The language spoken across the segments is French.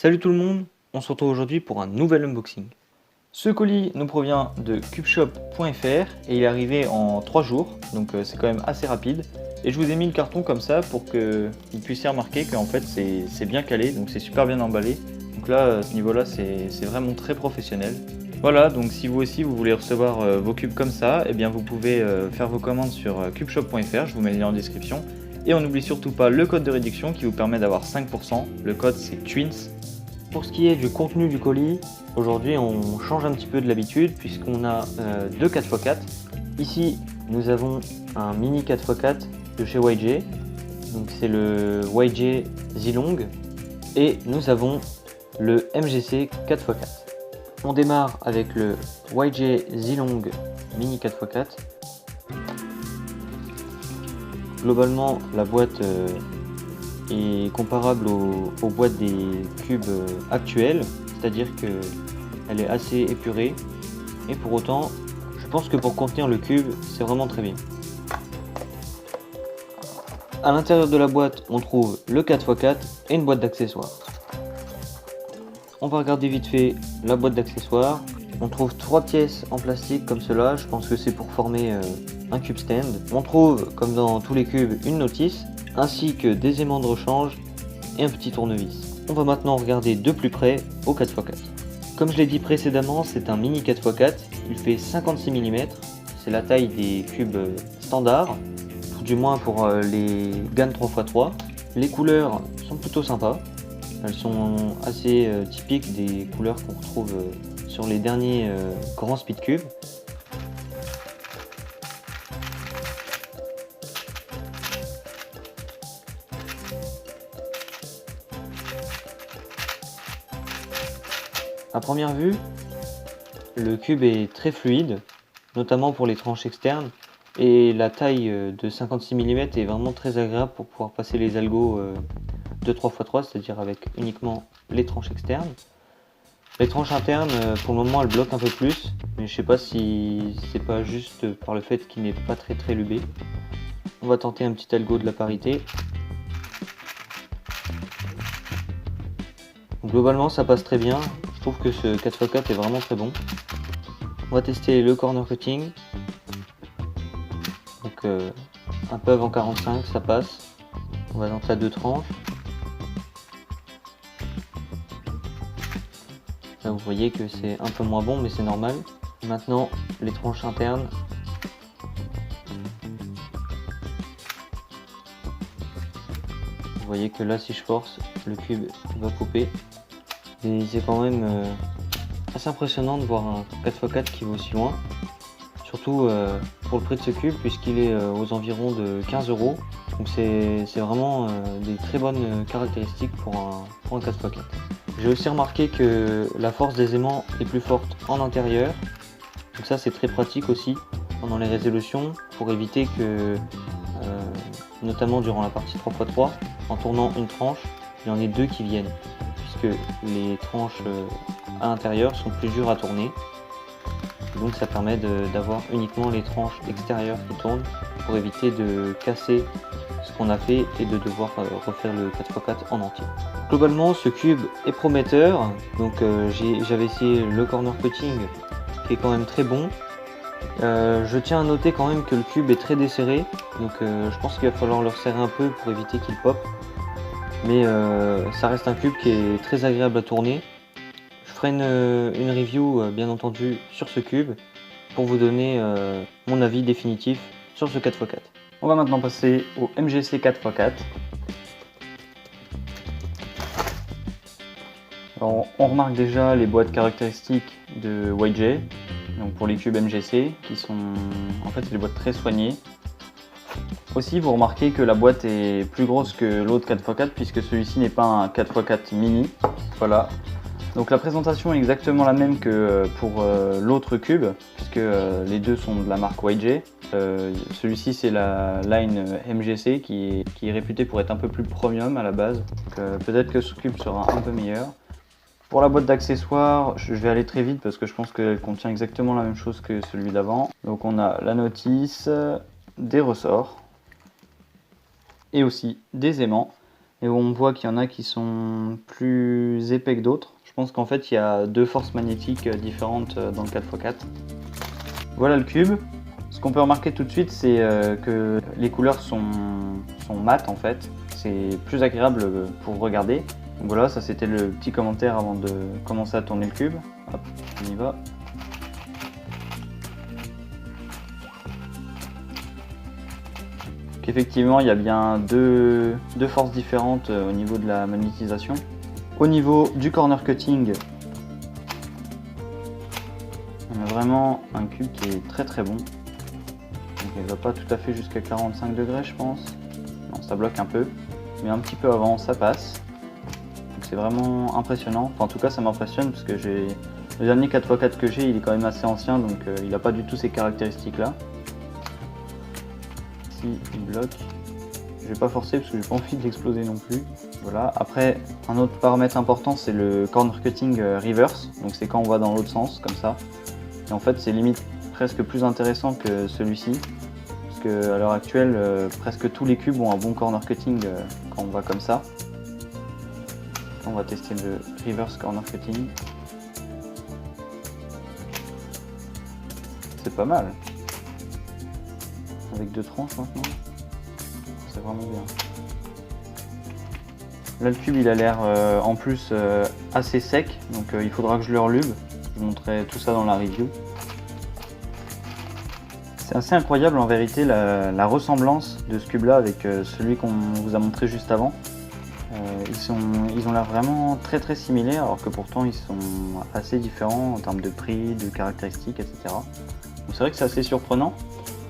Salut tout le monde, on se retrouve aujourd'hui pour un nouvel unboxing. Ce colis nous provient de cubeshop.fr et il est arrivé en 3 jours, donc c'est quand même assez rapide. Et je vous ai mis le carton comme ça pour que vous puissiez remarquer qu'en fait c'est bien calé, donc c'est super bien emballé. Donc là, à ce niveau-là, c'est vraiment très professionnel. Voilà, donc si vous aussi vous voulez recevoir vos cubes comme ça, eh bien vous pouvez faire vos commandes sur cubeshop.fr, je vous mets le lien en description. Et on n'oublie surtout pas le code de réduction qui vous permet d'avoir 5%, le code c'est TWINS. Pour ce qui est du contenu du colis, aujourd'hui on change un petit peu de l'habitude puisqu'on a deux 4x4. Ici nous avons un mini 4x4 de chez YJ, donc c'est le YJ Zilong, et nous avons le MGC 4x4. On démarre avec le YJ Zilong mini 4x4. Globalement la boîte est comparable aux boîtes des cubes actuelles, c'est-à-dire qu'elle est assez épurée, et pour autant, je pense que pour contenir le cube, c'est vraiment très bien. À l'intérieur de la boîte, on trouve le 4x4 et une boîte d'accessoires. On va regarder vite fait la boîte d'accessoires. On trouve 3 pièces en plastique comme cela, je pense que c'est pour former un cube stand. On trouve, comme dans tous les cubes, une notice, ainsi que des aimants de rechange et un petit tournevis. On va maintenant regarder de plus près au 4x4. Comme je l'ai dit précédemment, c'est un mini 4x4, il fait 56 mm, c'est la taille des cubes standards, du moins pour les GAN 3x3. Les couleurs sont plutôt sympas, elles sont assez typiques des couleurs qu'on retrouve sur les derniers grands speed cubes. À première vue, le cube est très fluide, notamment pour les tranches externes, et la taille de 56 mm est vraiment très agréable pour pouvoir passer les algos de 3x3, c'est-à-dire avec uniquement les tranches externes. Les tranches internes, pour le moment, elles bloquent un peu plus, mais je sais pas si c'est pas juste par le fait qu'il n'est pas très lubé. On va tenter un petit algo de la parité. Globalement, ça passe très bien. Je trouve que ce 4x4 est vraiment très bon. On va tester le corner cutting. Donc un peu avant 45, ça passe. On va tenter à 2 tranches. Là vous voyez que c'est un peu moins bon, mais c'est normal. Maintenant les tranches internes. Vous voyez que là si je force, le cube va couper. Et c'est quand même assez impressionnant de voir un 4x4 qui va aussi loin. Surtout pour le prix de ce cube, puisqu'il est aux environs de 15 €. Donc c'est vraiment des très bonnes caractéristiques pour un 4x4. J'ai aussi remarqué que la force des aimants est plus forte en intérieur. Donc ça c'est très pratique aussi pendant les résolutions pour éviter que, notamment durant la partie 3x3, en tournant une tranche, il y en ait deux qui viennent. Puisque les tranches à l'intérieur sont plus dures à tourner. Donc ça permet d'avoir uniquement les tranches extérieures qui tournent pour éviter de casser ce qu'on a fait et de devoir refaire le 4x4 en entier. Globalement ce cube est prometteur, donc j'avais essayé le corner cutting qui est quand même très bon. Je tiens à noter quand même que le cube est très desserré, donc je pense qu'il va falloir le resserrer un peu pour éviter qu'il pop. Mais ça reste un cube qui est très agréable à tourner. Je ferai une review bien entendu sur ce cube pour vous donner mon avis définitif sur ce 4x4. On va maintenant passer au MGC 4x4. Alors, on remarque déjà les boîtes caractéristiques de YJ, donc pour les cubes MGC, qui sont en fait c'est des boîtes très soignées. Aussi, vous remarquez que la boîte est plus grosse que l'autre 4x4 puisque celui-ci n'est pas un 4x4 mini. Voilà. Donc la présentation est exactement la même que pour l'autre cube puisque les deux sont de la marque YJ. Celui-ci c'est la line MGC qui est réputée pour être un peu plus premium à la base. Peut-être que ce cube sera un peu meilleur. Pour la boîte d'accessoires, je vais aller très vite parce que je pense qu'elle contient exactement la même chose que celui d'avant. Donc on a la notice, des ressorts et aussi des aimants. et où on voit qu'il y en a qui sont plus épais que d'autres. Je pense qu'en fait il y a 2 forces magnétiques différentes dans le 4x4. Voilà le cube. Ce qu'on peut remarquer tout de suite, c'est que les couleurs sont mates en fait. C'est plus agréable pour regarder. Donc voilà, ça c'était le petit commentaire avant de commencer à tourner le cube. Hop, on y va. Donc effectivement, il y a bien deux forces différentes au niveau de la magnétisation. Au niveau du corner cutting, on a vraiment un cube qui est très très bon. Donc il ne va pas tout à fait jusqu'à 45 degrés je pense. Non, ça bloque un peu, mais un petit peu avant ça passe. Donc c'est vraiment impressionnant. Enfin, en tout cas ça m'impressionne parce que le dernier 4x4 que j'ai, il est quand même assez ancien, donc il n'a pas du tout ces caractéristiques là. Ici il bloque. Je vais pas forcer parce que j'ai pas envie de l'exploser non plus. Voilà. Après, un autre paramètre important, c'est le corner cutting reverse. Donc c'est quand on va dans l'autre sens, comme ça. Et en fait, c'est limite presque plus intéressant que celui-ci. Parce que à l'heure actuelle, presque tous les cubes ont un bon corner cutting quand on va comme ça. On va tester le reverse corner cutting. C'est pas mal. Avec 2 tranches maintenant. C'est vraiment bien. Là le cube il a l'air en plus assez sec, donc il faudra que je le relube. Je vous montrerai tout ça dans la review. C'est assez incroyable en vérité la ressemblance de ce cube là avec celui qu'on vous a montré juste avant. Ils ont l'air vraiment très très similaires alors que pourtant ils sont assez différents en termes de prix, de caractéristiques, etc. Donc c'est vrai que c'est assez surprenant.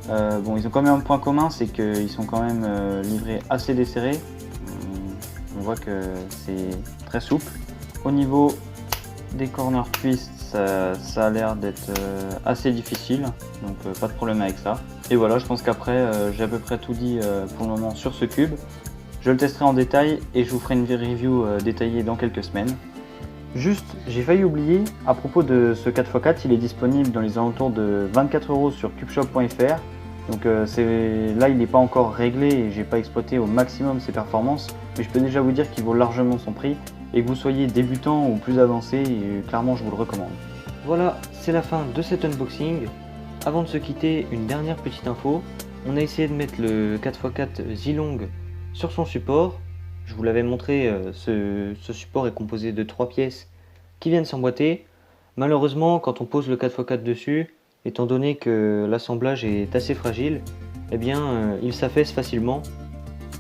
Bon, ils ont quand même un point commun, c'est qu'ils sont quand même livrés assez desserrés. On voit que c'est très souple. Au niveau des corner twists, ça a l'air d'être assez difficile, donc pas de problème avec ça. Et voilà, je pense qu'après j'ai à peu près tout dit pour le moment sur ce cube. Je le testerai en détail et je vous ferai une review détaillée dans quelques semaines. Juste, j'ai failli oublier, à propos de ce 4x4, il est disponible dans les alentours de 24 € sur cubeshop.fr. Donc là il n'est pas encore réglé et j'ai pas exploité au maximum ses performances, mais je peux déjà vous dire qu'il vaut largement son prix et que vous soyez débutant ou plus avancé, clairement je vous le recommande. Voilà, c'est la fin de cet unboxing. Avant de se quitter, une dernière petite info. On a essayé de mettre le 4x4 Zilong sur son support. Je vous l'avais montré, ce support est composé de 3 pièces qui viennent s'emboîter. Malheureusement, quand on pose le 4x4 dessus, étant donné que l'assemblage est assez fragile, eh bien il s'affaisse facilement.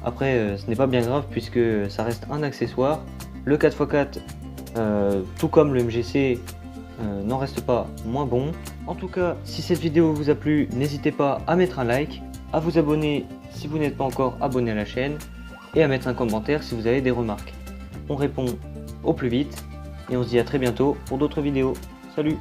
Après ce n'est pas bien grave puisque ça reste un accessoire. Le 4x4, tout comme le MGC, n'en reste pas moins bon. En tout cas, si cette vidéo vous a plu, n'hésitez pas à mettre un like, à vous abonner si vous n'êtes pas encore abonné à la chaîne et à mettre un commentaire si vous avez des remarques. On répond au plus vite et on se dit à très bientôt pour d'autres vidéos. Salut!